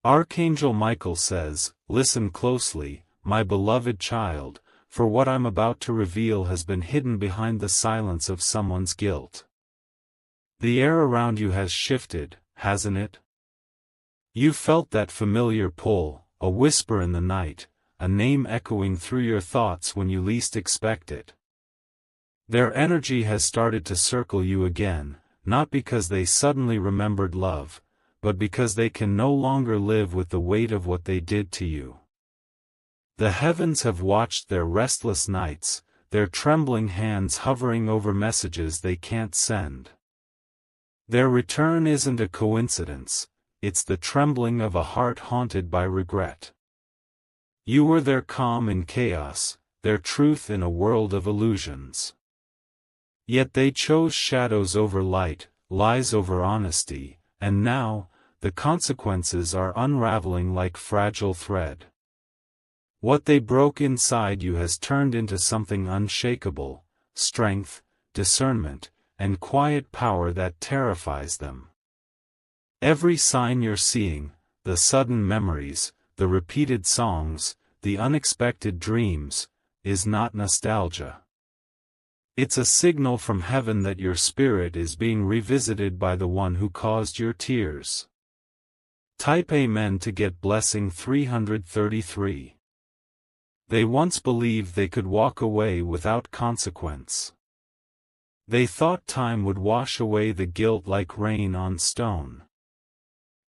Archangel Michael says, "Listen closely, my beloved child, for what I'm about to reveal has been hidden behind the silence of someone's guilt." The air around you has shifted, hasn't it? You felt that familiar pull, a whisper in the night, a name echoing through your thoughts when you least expect it. Their energy has started to circle you again, not because they suddenly remembered love, but because they can no longer live with the weight of what they did to you. The heavens have watched their restless nights, their trembling hands hovering over messages they can't send. Their return isn't a coincidence, it's the trembling of a heart haunted by regret. You were their calm in chaos, their truth in a world of illusions. Yet they chose shadows over light, lies over honesty, and now, the consequences are unraveling like fragile thread. What they broke inside you has turned into something unshakable: strength, discernment, and quiet power that terrifies them. Every sign you're seeing, the sudden memories, the repeated songs, the unexpected dreams, is not nostalgia. It's a signal from heaven that your spirit is being revisited by the one who caused your tears. Type Amen to get blessing 333. They once believed they could walk away without consequence. They thought time would wash away the guilt like rain on stone.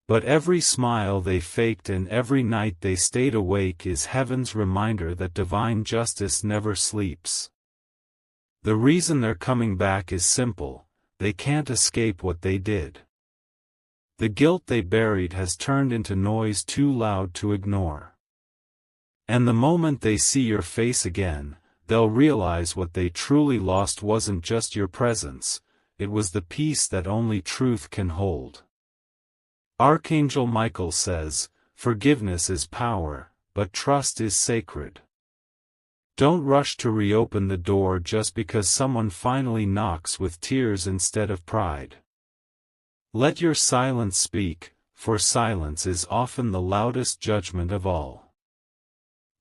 But every smile they faked and every night they stayed awake is heaven's reminder that divine justice never sleeps. The reason they're coming back is simple: they can't escape what they did. The guilt they buried has turned into noise too loud to ignore. And the moment they see your face again, they'll realize what they truly lost wasn't just your presence, it was the peace that only truth can hold. Archangel Michael says, "Forgiveness is power, but trust is sacred." Don't rush to reopen the door just because someone finally knocks with tears instead of pride. Let your silence speak, for silence is often the loudest judgment of all.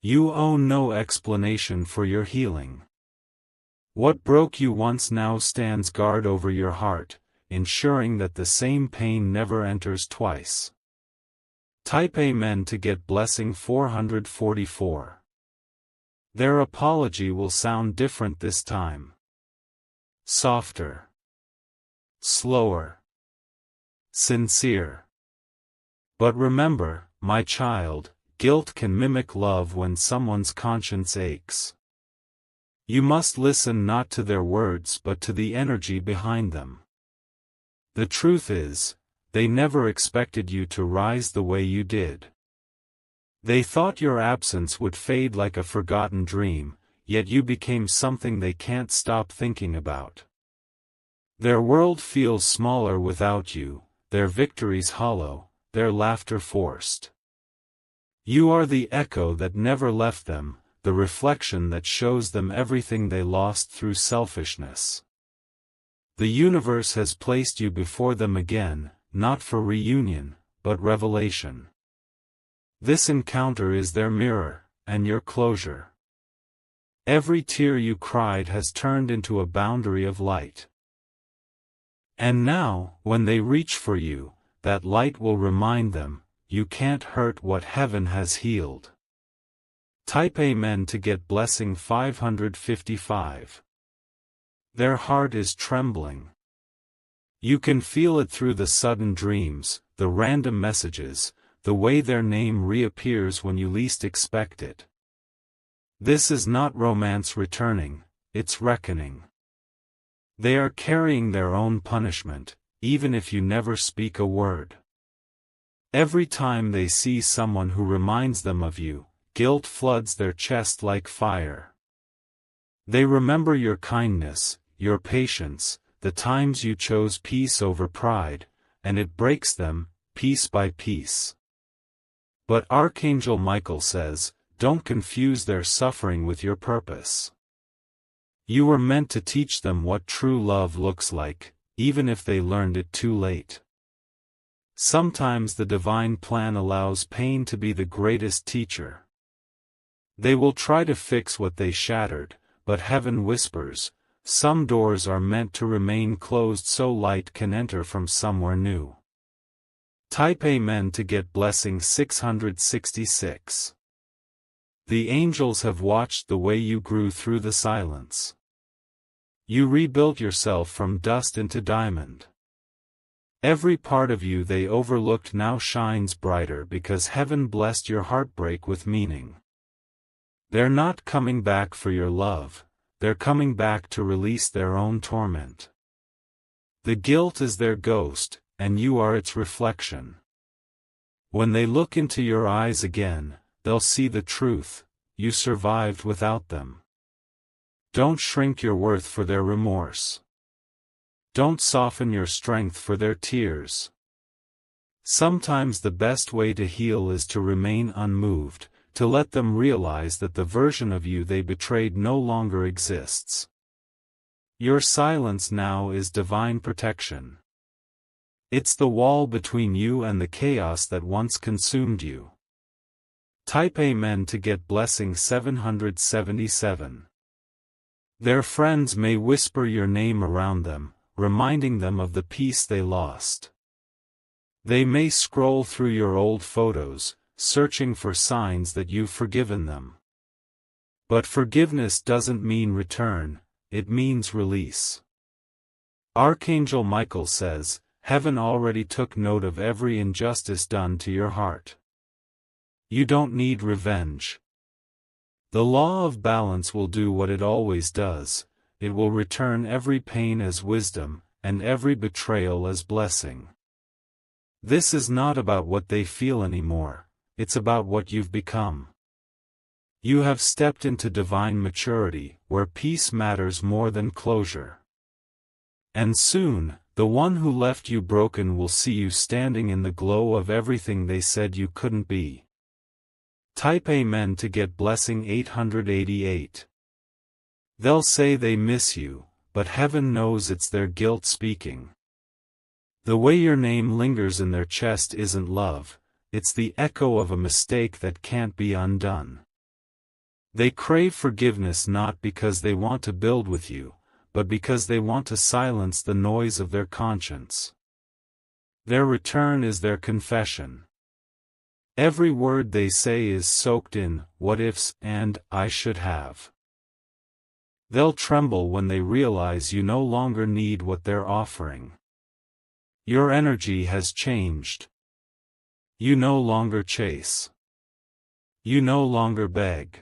You owe no explanation for your healing. What broke you once now stands guard over your heart, ensuring that the same pain never enters twice. Type Amen to get blessing 444. Their apology will sound different this time. Softer. Slower. Sincere. But remember, my child, guilt can mimic love when someone's conscience aches. You must listen not to their words but to the energy behind them. The truth is, they never expected you to rise the way you did. They thought your absence would fade like a forgotten dream, yet you became something they can't stop thinking about. Their world feels smaller without you, their victories hollow, their laughter forced. You are the echo that never left them, the reflection that shows them everything they lost through selfishness. The universe has placed you before them again, not for reunion, but revelation. This encounter is their mirror, and your closure. Every tear you cried has turned into a boundary of light. And now, when they reach for you, that light will remind them, you can't hurt what heaven has healed. Type Amen to get blessing 555. Their heart is trembling. You can feel it through the sudden dreams, the random messages, the way their name reappears when you least expect it. This is not romance returning, it's reckoning. They are carrying their own punishment, even if you never speak a word. Every time they see someone who reminds them of you, guilt floods their chest like fire. They remember your kindness, your patience, the times you chose peace over pride, and it breaks them, piece by piece. But Archangel Michael says, don't confuse their suffering with your purpose. You were meant to teach them what true love looks like, even if they learned it too late. Sometimes the divine plan allows pain to be the greatest teacher. They will try to fix what they shattered, but heaven whispers, some doors are meant to remain closed so light can enter from somewhere new. Type Amen to get blessing 666. The angels have watched the way you grew through the silence. You rebuilt yourself from dust into diamond. Every part of you they overlooked now shines brighter because heaven blessed your heartbreak with meaning. They're not coming back for your love, they're coming back to release their own torment. The guilt is their ghost, and you are its reflection. When they look into your eyes again, they'll see the truth, you survived without them. Don't shrink your worth for their remorse. Don't soften your strength for their tears. Sometimes the best way to heal is to remain unmoved, to let them realize that the version of you they betrayed no longer exists. Your silence now is divine protection. It's the wall between you and the chaos that once consumed you. Type Amen to get blessing 777. Their friends may whisper your name around them, reminding them of the peace they lost. They may scroll through your old photos, searching for signs that you've forgiven them. But forgiveness doesn't mean return, it means release. Archangel Michael says, heaven already took note of every injustice done to your heart. You don't need revenge. The law of balance will do what it always does, it will return every pain as wisdom, and every betrayal as blessing. This is not about what they feel anymore. It's about what you've become. You have stepped into divine maturity, where peace matters more than closure. And soon, the one who left you broken will see you standing in the glow of everything they said you couldn't be. Type Amen to get blessing 888. They'll say they miss you, but heaven knows it's their guilt speaking. The way your name lingers in their chest isn't love. It's the echo of a mistake that can't be undone. They crave forgiveness not because they want to build with you, but because they want to silence the noise of their conscience. Their return is their confession. Every word they say is soaked in what ifs and I should have. They'll tremble when they realize you no longer need what they're offering. Your energy has changed. You no longer chase. You no longer beg.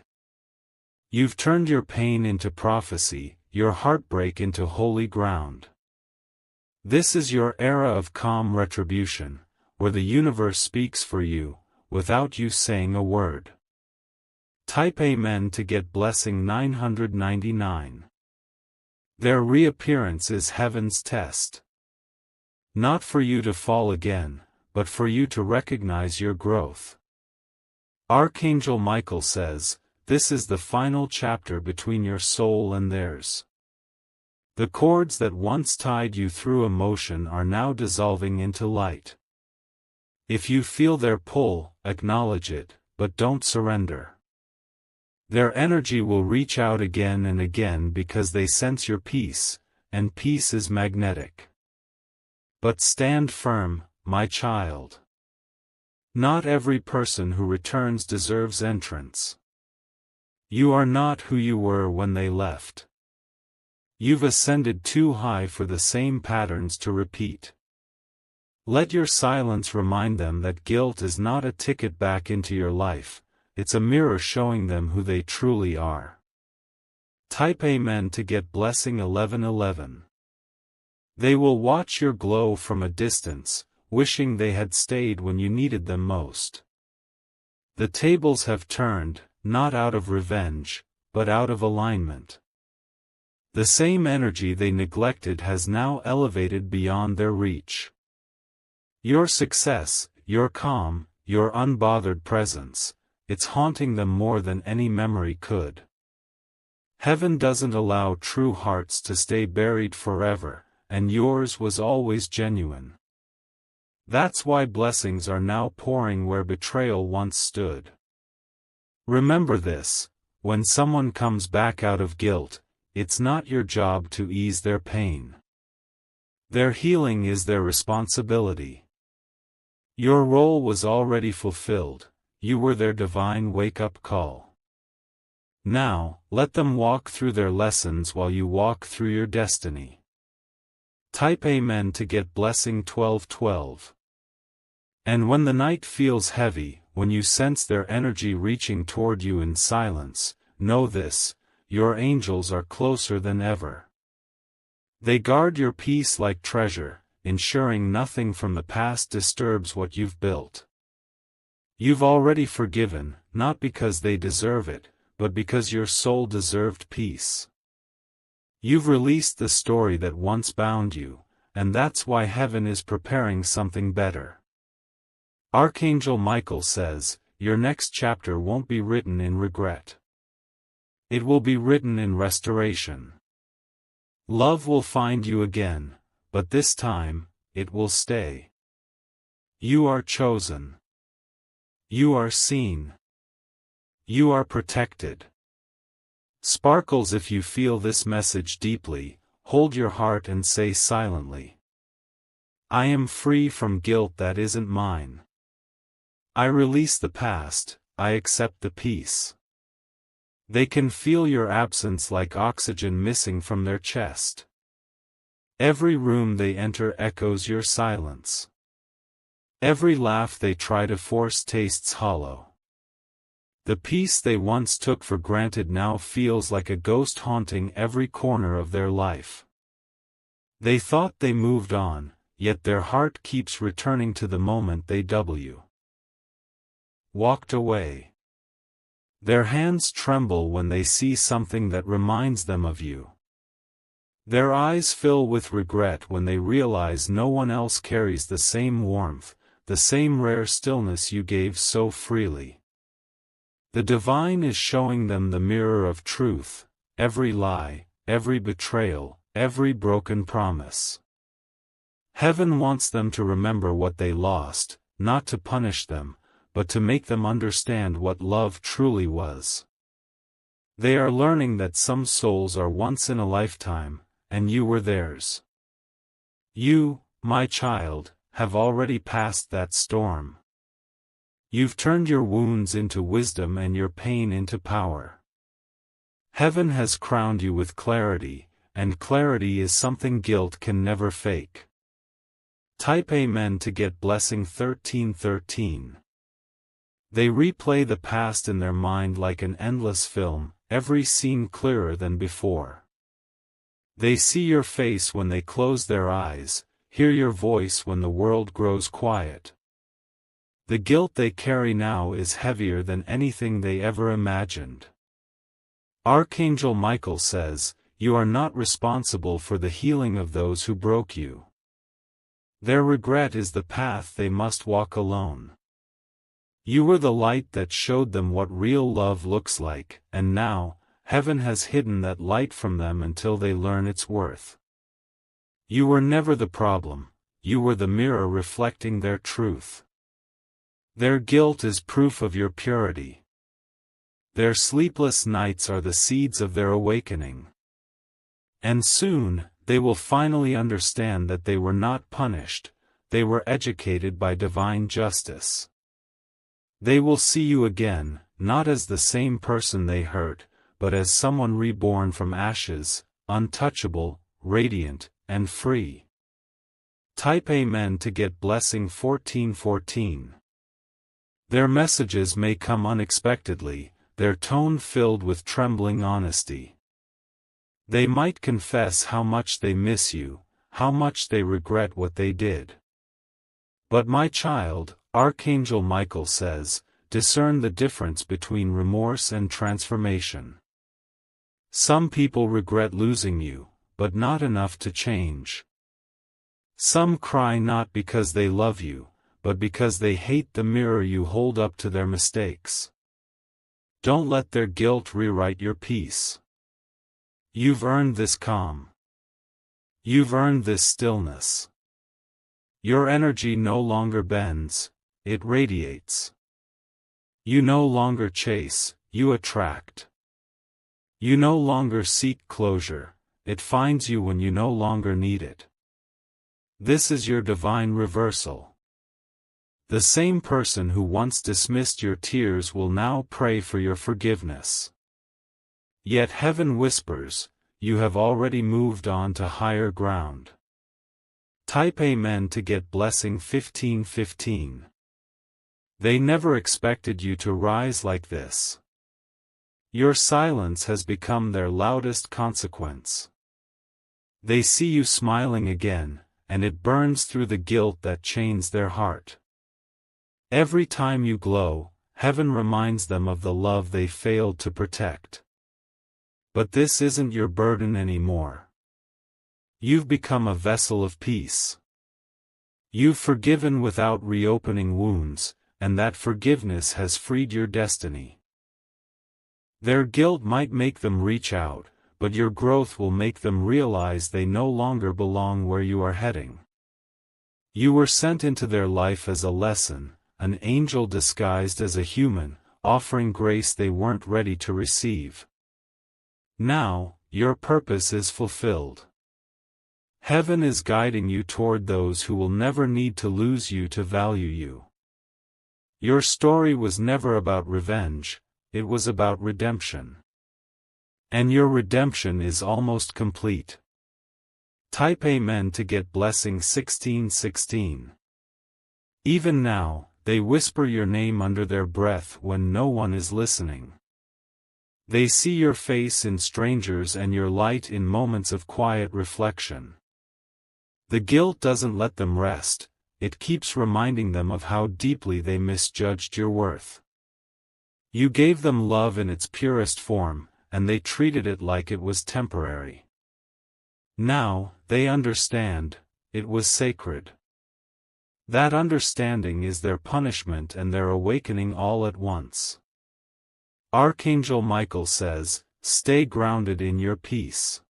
You've turned your pain into prophecy, your heartbreak into holy ground. This is your era of calm retribution, where the universe speaks for you, without you saying a word. Type Amen to get blessing 999. Their reappearance is heaven's test. Not for you to fall again, but for you to recognize your growth. Archangel Michael says, this is the final chapter between your soul and theirs. The cords that once tied you through emotion are now dissolving into light. If you feel their pull, acknowledge it, but don't surrender. Their energy will reach out again and again because they sense your peace, and peace is magnetic. But stand firm, my child. Not every person who returns deserves entrance. You are not who you were when they left. You've ascended too high for the same patterns to repeat. Let your silence remind them that guilt is not a ticket back into your life, it's a mirror showing them who they truly are. Type Amen to get blessing 1111. They will watch your glow from a distance, wishing they had stayed when you needed them most. The tables have turned, not out of revenge, but out of alignment. The same energy they neglected has now elevated beyond their reach. Your success, your calm, your unbothered presence, it's haunting them more than any memory could. Heaven doesn't allow true hearts to stay buried forever, and yours was always genuine. That's why blessings are now pouring where betrayal once stood. Remember this: when someone comes back out of guilt, it's not your job to ease their pain. Their healing is their responsibility. Your role was already fulfilled. You were their divine wake-up call. Now, let them walk through their lessons while you walk through your destiny. Type Amen to get blessing 1212. And when the night feels heavy, when you sense their energy reaching toward you in silence, know this: your angels are closer than ever. They guard your peace like treasure, ensuring nothing from the past disturbs what you've built. You've already forgiven, not because they deserve it, but because your soul deserved peace. You've released the story that once bound you, and that's why heaven is preparing something better. Archangel Michael says, your next chapter won't be written in regret. It will be written in restoration. Love will find you again, but this time, it will stay. You are chosen. You are seen. You are protected. Sparkles, if you feel this message deeply, hold your heart and say silently: I am free from guilt that isn't mine. I release the past, I accept the peace. They can feel your absence like oxygen missing from their chest. Every room they enter echoes your silence. Every laugh they try to force tastes hollow. The peace they once took for granted now feels like a ghost haunting every corner of their life. They thought they moved on, yet their heart keeps returning to the moment they walked away. Their hands tremble when they see something that reminds them of you. Their eyes fill with regret when they realize no one else carries the same warmth, the same rare stillness you gave so freely. The divine is showing them the mirror of truth, every lie, every betrayal, every broken promise. Heaven wants them to remember what they lost, not to punish them, but to make them understand what love truly was. They are learning that some souls are once in a lifetime, and you were theirs. You, my child, have already passed that storm. You've turned your wounds into wisdom and your pain into power. Heaven has crowned you with clarity, and clarity is something guilt can never fake. Type Amen to get blessing 1313. They replay the past in their mind like an endless film, every scene clearer than before. They see your face when they close their eyes, hear your voice when the world grows quiet. The guilt they carry now is heavier than anything they ever imagined. Archangel Michael says, you are not responsible for the healing of those who broke you. Their regret is the path they must walk alone. You were the light that showed them what real love looks like, and now, heaven has hidden that light from them until they learn its worth. You were never the problem, you were the mirror reflecting their truth. Their guilt is proof of your purity. Their sleepless nights are the seeds of their awakening. And soon, they will finally understand that they were not punished, they were educated by divine justice. They will see you again, not as the same person they hurt, but as someone reborn from ashes, untouchable, radiant, and free. Type Amen to get blessing 1414. Their messages may come unexpectedly, their tone filled with trembling honesty. They might confess how much they miss you, how much they regret what they did. But my child, Archangel Michael says, discern the difference between remorse and transformation. Some people regret losing you, but not enough to change. Some cry not because they love you, but because they hate the mirror you hold up to their mistakes. Don't let their guilt rewrite your peace. You've earned this calm. You've earned this stillness. Your energy no longer bends, it radiates. You no longer chase, you attract. You no longer seek closure, it finds you when you no longer need it. This is your divine reversal. The same person who once dismissed your tears will now pray for your forgiveness. Yet heaven whispers, you have already moved on to higher ground. Type Amen to get blessing 1515. They never expected you to rise like this. Your silence has become their loudest consequence. They see you smiling again, and it burns through the guilt that chains their heart. Every time you glow, heaven reminds them of the love they failed to protect. But this isn't your burden anymore. You've become a vessel of peace. You've forgiven without reopening wounds, and that forgiveness has freed your destiny. Their guilt might make them reach out, but your growth will make them realize they no longer belong where you are heading. You were sent into their life as a lesson, an angel disguised as a human, offering grace they weren't ready to receive. Now, your purpose is fulfilled. Heaven is guiding you toward those who will never need to lose you to value you. Your story was never about revenge, it was about redemption. And your redemption is almost complete. Type Amen to get blessing 1616. Even now, they whisper your name under their breath when no one is listening. They see your face in strangers and your light in moments of quiet reflection. The guilt doesn't let them rest, it keeps reminding them of how deeply they misjudged your worth. You gave them love in its purest form, and they treated it like it was temporary. Now, they understand, it was sacred. That understanding is their punishment and their awakening all at once. Archangel Michael says, stay grounded in your peace.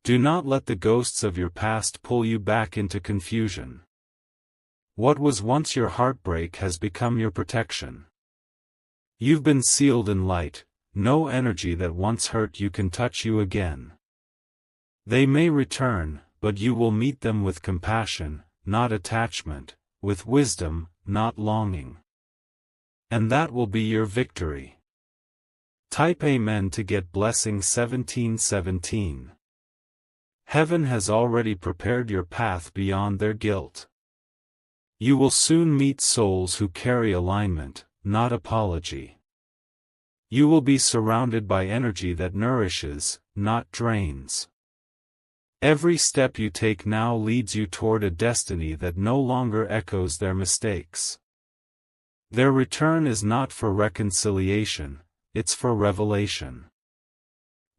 Do not let the ghosts of your past pull you back into confusion. What was once your heartbreak has become your protection. You've been sealed in light, no energy that once hurt you can touch you again. They may return, but you will meet them with compassion, not attachment, with wisdom, not longing. And that will be your victory. Type Amen to get blessing 1717. Heaven has already prepared your path beyond their guilt. You will soon meet souls who carry alignment, not apology. You will be surrounded by energy that nourishes, not drains. Every step you take now leads you toward a destiny that no longer echoes their mistakes. Their return is not for reconciliation, it's for revelation.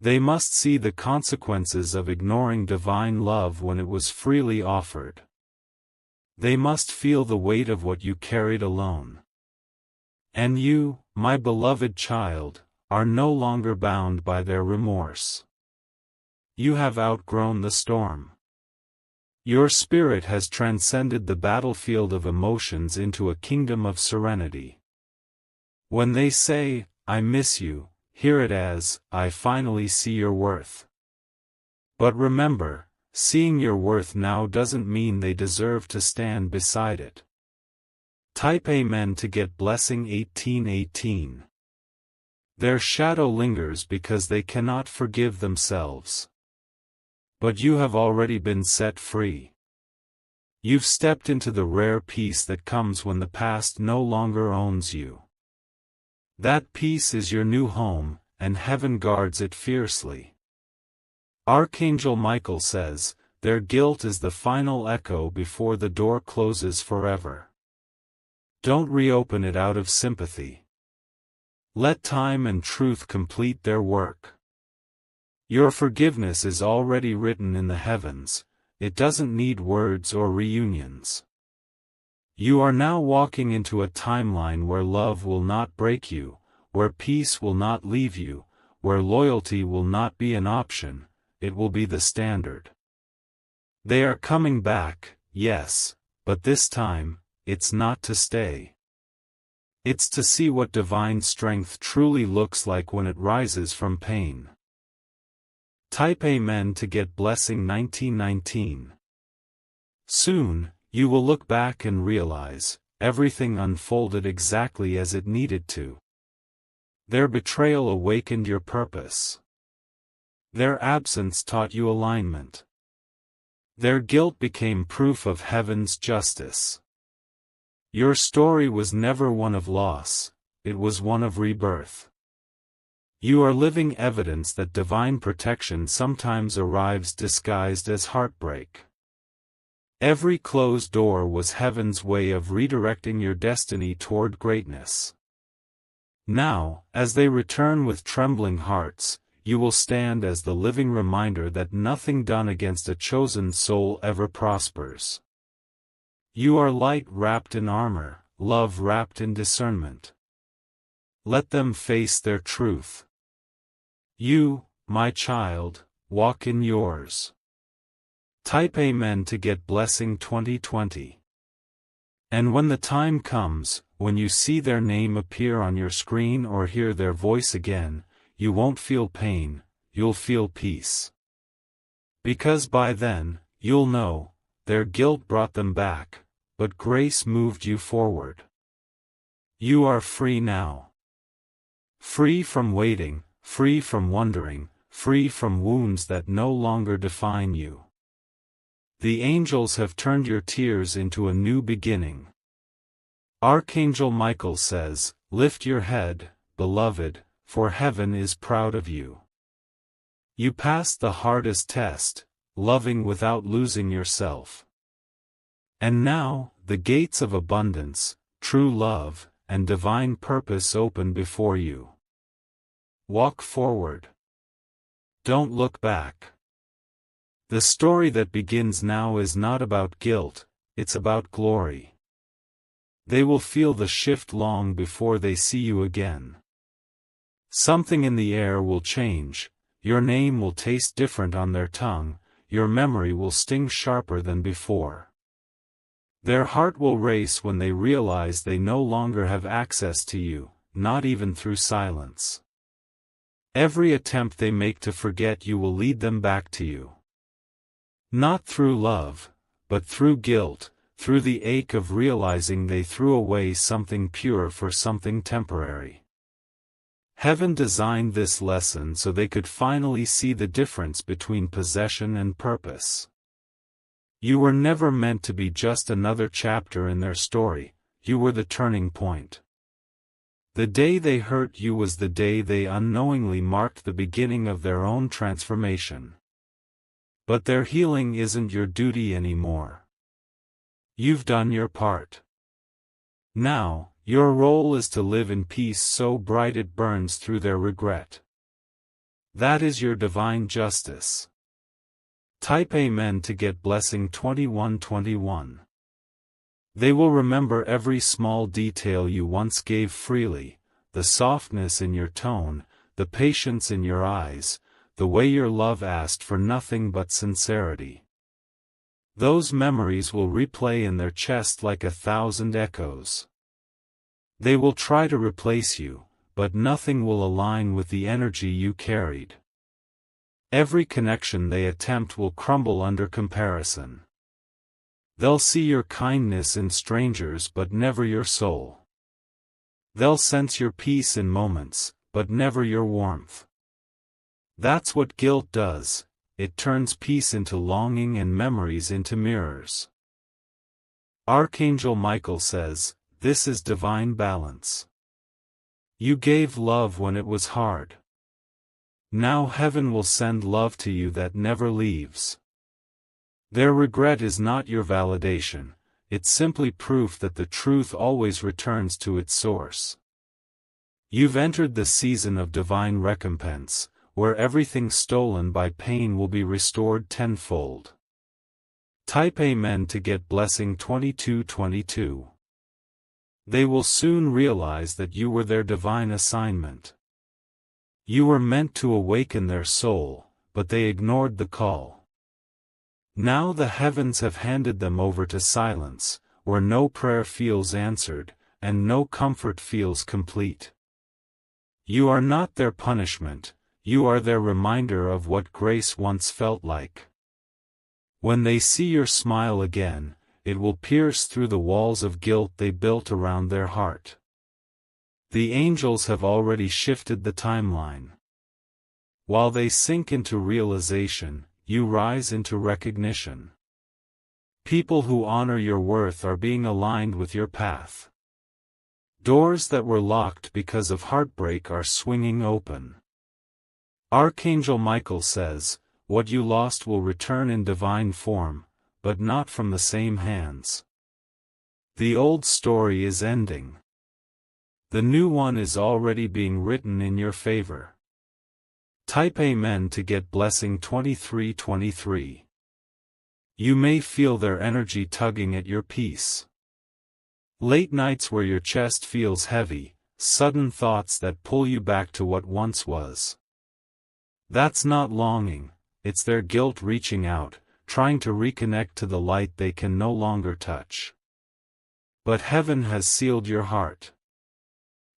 They must see the consequences of ignoring divine love when it was freely offered. They must feel the weight of what you carried alone. And you, my beloved child, are no longer bound by their remorse. You have outgrown the storm. Your spirit has transcended the battlefield of emotions into a kingdom of serenity. When they say, I miss you, hear it as, I finally see your worth. But remember, seeing your worth now doesn't mean they deserve to stand beside it. Type Amen to get blessing 1818. Their shadow lingers because they cannot forgive themselves. But you have already been set free. You've stepped into the rare peace that comes when the past no longer owns you. That peace is your new home, and heaven guards it fiercely. Archangel Michael says, their guilt is the final echo before the door closes forever. Don't reopen it out of sympathy. Let time and truth complete their work. Your forgiveness is already written in the heavens, it doesn't need words or reunions. You are now walking into a timeline where love will not break you, where peace will not leave you, where loyalty will not be an option, it will be the standard. They are coming back, yes, but this time, it's not to stay. It's to see what divine strength truly looks like when it rises from pain. Type Amen to get blessing 1919. Soon, you will look back and realize, everything unfolded exactly as it needed to. Their betrayal awakened your purpose. Their absence taught you alignment. Their guilt became proof of heaven's justice. Your story was never one of loss, it was one of rebirth. You are living evidence that divine protection sometimes arrives disguised as heartbreak. Every closed door was heaven's way of redirecting your destiny toward greatness. Now, as they return with trembling hearts, you will stand as the living reminder that nothing done against a chosen soul ever prospers. You are light wrapped in armor, love wrapped in discernment. Let them face their truth. You, my child, walk in yours. Type Amen to get blessing 2020. And when the time comes, when you see their name appear on your screen or hear their voice again, you won't feel pain, you'll feel peace. Because by then, you'll know, their guilt brought them back, but grace moved you forward. You are free now. Free from waiting, free from wondering, free from wounds that no longer define you. The angels have turned your tears into a new beginning. Archangel Michael says, "Lift your head, beloved, for heaven is proud of you." You passed the hardest test, loving without losing yourself. And now, the gates of abundance, true love, and divine purpose open before you. Walk forward. Don't look back. The story that begins now is not about guilt, it's about glory. They will feel the shift long before they see you again. Something in the air will change, your name will taste different on their tongue, your memory will sting sharper than before. Their heart will race when they realize they no longer have access to you, not even through silence. Every attempt they make to forget you will lead them back to you. Not through love, but through guilt, through the ache of realizing they threw away something pure for something temporary. Heaven designed this lesson so they could finally see the difference between possession and purpose. You were never meant to be just another chapter in their story, you were the turning point. The day they hurt you was the day they unknowingly marked the beginning of their own transformation. But their healing isn't your duty anymore. You've done your part. Now, your role is to live in peace so bright it burns through their regret. That is your divine justice. Type Amen to get blessing 2121. They will remember every small detail you once gave freely, the softness in your tone, the patience in your eyes, the way your love asked for nothing but sincerity. Those memories will replay in their chest like 1,000 echoes. They will try to replace you, but nothing will align with the energy you carried. Every connection they attempt will crumble under comparison. They'll see your kindness in strangers but never your soul. They'll sense your peace in moments, but never your warmth. That's what guilt does, it turns peace into longing and memories into mirrors. Archangel Michael says, this is divine balance. You gave love when it was hard. Now heaven will send love to you that never leaves. Their regret is not your validation, it's simply proof that the truth always returns to its source. You've entered the season of divine recompense, where everything stolen by pain will be restored tenfold. Type Amen to get blessing 2222. They will soon realize that you were their divine assignment. You were meant to awaken their soul, but they ignored the call. Now the heavens have handed them over to silence, where no prayer feels answered, and no comfort feels complete. You are not their punishment, you are their reminder of what grace once felt like. When they see your smile again, it will pierce through the walls of guilt they built around their heart. The angels have already shifted the timeline. While they sink into realization, you rise into recognition. People who honor your worth are being aligned with your path. Doors that were locked because of heartbreak are swinging open. Archangel Michael says, "What you lost will return in divine form, but not from the same hands." The old story is ending. The new one is already being written in your favor. Type Amen to get blessing 2323. You may feel their energy tugging at your peace. Late nights where your chest feels heavy, sudden thoughts that pull you back to what once was. That's not longing, it's their guilt reaching out, trying to reconnect to the light they can no longer touch. But heaven has sealed your heart.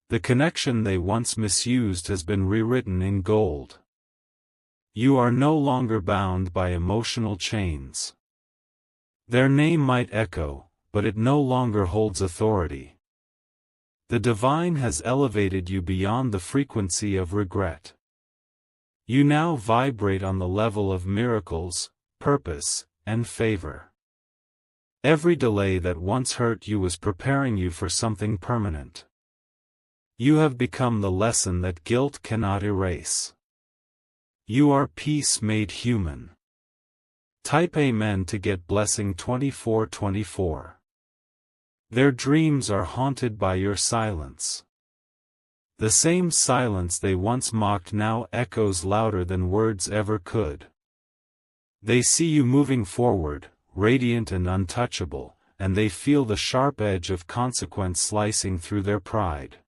The connection they once misused has been rewritten in gold. You are no longer bound by emotional chains. Their name might echo, but it no longer holds authority. The divine has elevated you beyond the frequency of regret. You now vibrate on the level of miracles, purpose, and favor. Every delay that once hurt you was preparing you for something permanent. You have become the lesson that guilt cannot erase. You are peace made human. Type Amen to get blessing 2424. Their dreams are haunted by your silence. The same silence they once mocked now echoes louder than words ever could. They see you moving forward, radiant and untouchable, and they feel the sharp edge of consequence slicing through their pride.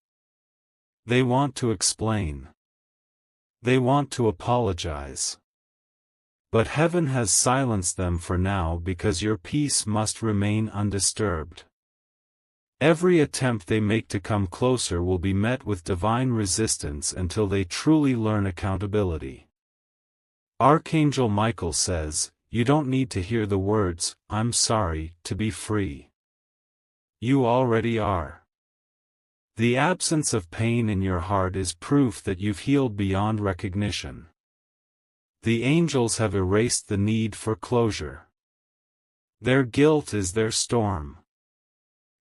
They want to explain. They want to apologize. But heaven has silenced them for now because your peace must remain undisturbed. Every attempt they make to come closer will be met with divine resistance until they truly learn accountability. Archangel Michael says, "You don't need to hear the words, 'I'm sorry,' to be free. You already are." The absence of pain in your heart is proof that you've healed beyond recognition. The angels have erased the need for closure. Their guilt is their storm.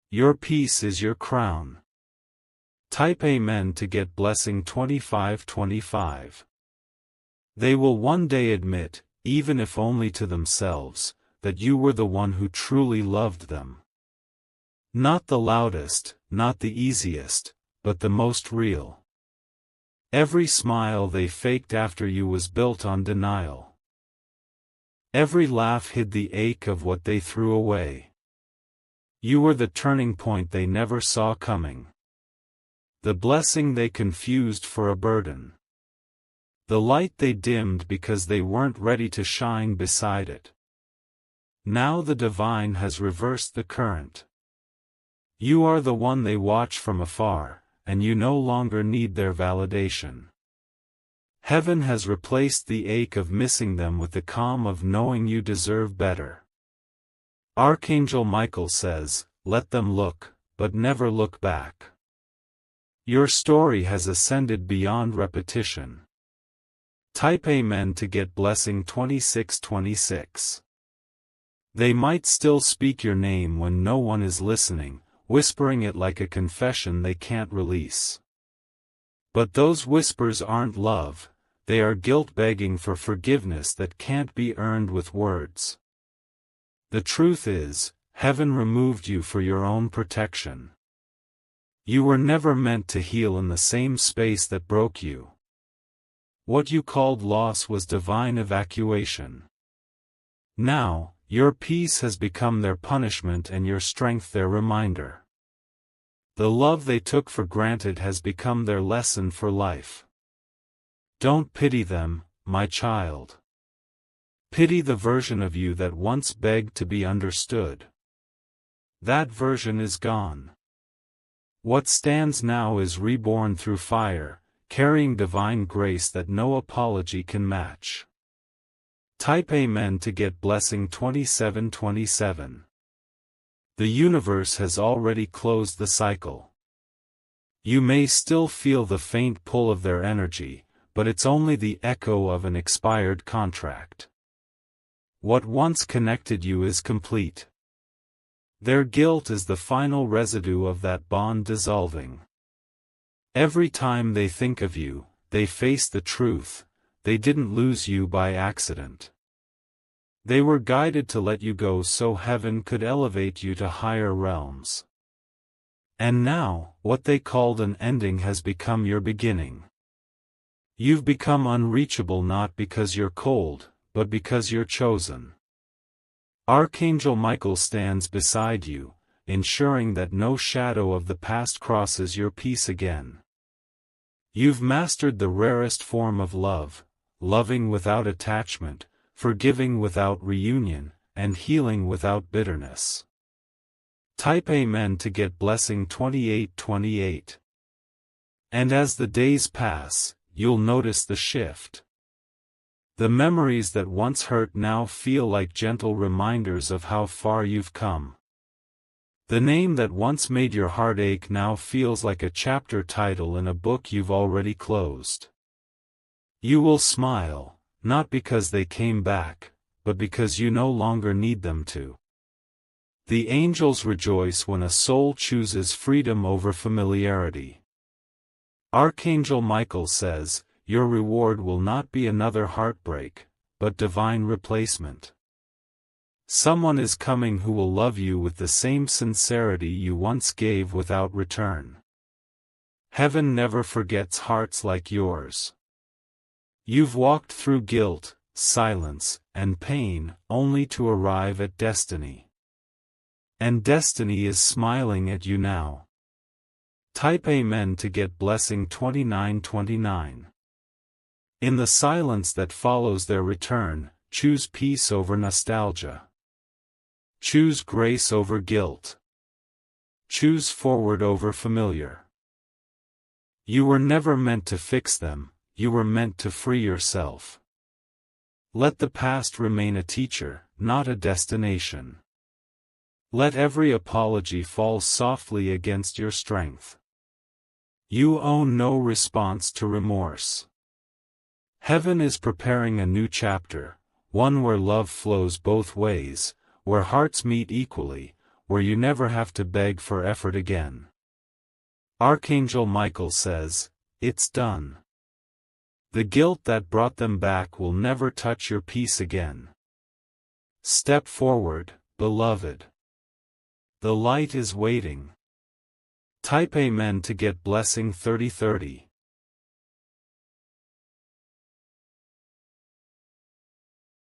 Your peace is your crown. Type Amen to get blessing 2525. They will one day admit, even if only to themselves, that you were the one who truly loved them. Not the loudest, not the easiest, but the most real. Every smile they faked after you was built on denial. Every laugh hid the ache of what they threw away. You were the turning point they never saw coming. The blessing they confused for a burden. The light they dimmed because they weren't ready to shine beside it. Now the divine has reversed the current. You are the one they watch from afar, and you no longer need their validation. Heaven has replaced the ache of missing them with the calm of knowing you deserve better. Archangel Michael says, "Let them look, but never look back." Your story has ascended beyond repetition. Type Amen to get blessing 2626. They might still speak your name when no one is listening, whispering it like a confession they can't release. But those whispers aren't love, they are guilt begging for forgiveness that can't be earned with words. The truth is, heaven removed you for your own protection. You were never meant to heal in the same space that broke you. What you called loss was divine evacuation. Now, your peace has become their punishment and your strength their reminder. The love they took for granted has become their lesson for life. Don't pity them, my child. Pity the version of you that once begged to be understood. That version is gone. What stands now is reborn through fire, carrying divine grace that no apology can match. Type Amen to get blessing 2727. The universe has already closed the cycle. You may still feel the faint pull of their energy, but it's only the echo of an expired contract. What once connected you is complete. Their guilt is the final residue of that bond dissolving. Every time they think of you, they face the truth: they didn't lose you by accident. They were guided to let you go so heaven could elevate you to higher realms. And now, what they called an ending has become your beginning. You've become unreachable not because you're cold, but because you're chosen. Archangel Michael stands beside you, ensuring that no shadow of the past crosses your peace again. You've mastered the rarest form of love, loving without attachment, forgiving without reunion, and healing without bitterness. Type Amen to get blessing 2828. And as the days pass, you'll notice the shift. The memories that once hurt now feel like gentle reminders of how far you've come. The name that once made your heart ache now feels like a chapter title in a book you've already closed. You will smile, not because they came back, but because you no longer need them to. The angels rejoice when a soul chooses freedom over familiarity. Archangel Michael says, your reward will not be another heartbreak, but divine replacement. Someone is coming who will love you with the same sincerity you once gave without return. Heaven never forgets hearts like yours. You've walked through guilt, silence, and pain, only to arrive at destiny. And destiny is smiling at you now. Type Amen to get blessing 2929. In the silence that follows their return, choose peace over nostalgia. Choose grace over guilt. Choose forward over familiar. You were never meant to fix them, you were meant to free yourself. Let the past remain a teacher, not a destination. Let every apology fall softly against your strength. You own no response to remorse. Heaven is preparing a new chapter, one where love flows both ways, where hearts meet equally, where you never have to beg for effort again. Archangel Michael says, it's done. The guilt that brought them back will never touch your peace again. Step forward, beloved. The light is waiting. Type Amen to get blessing 3030.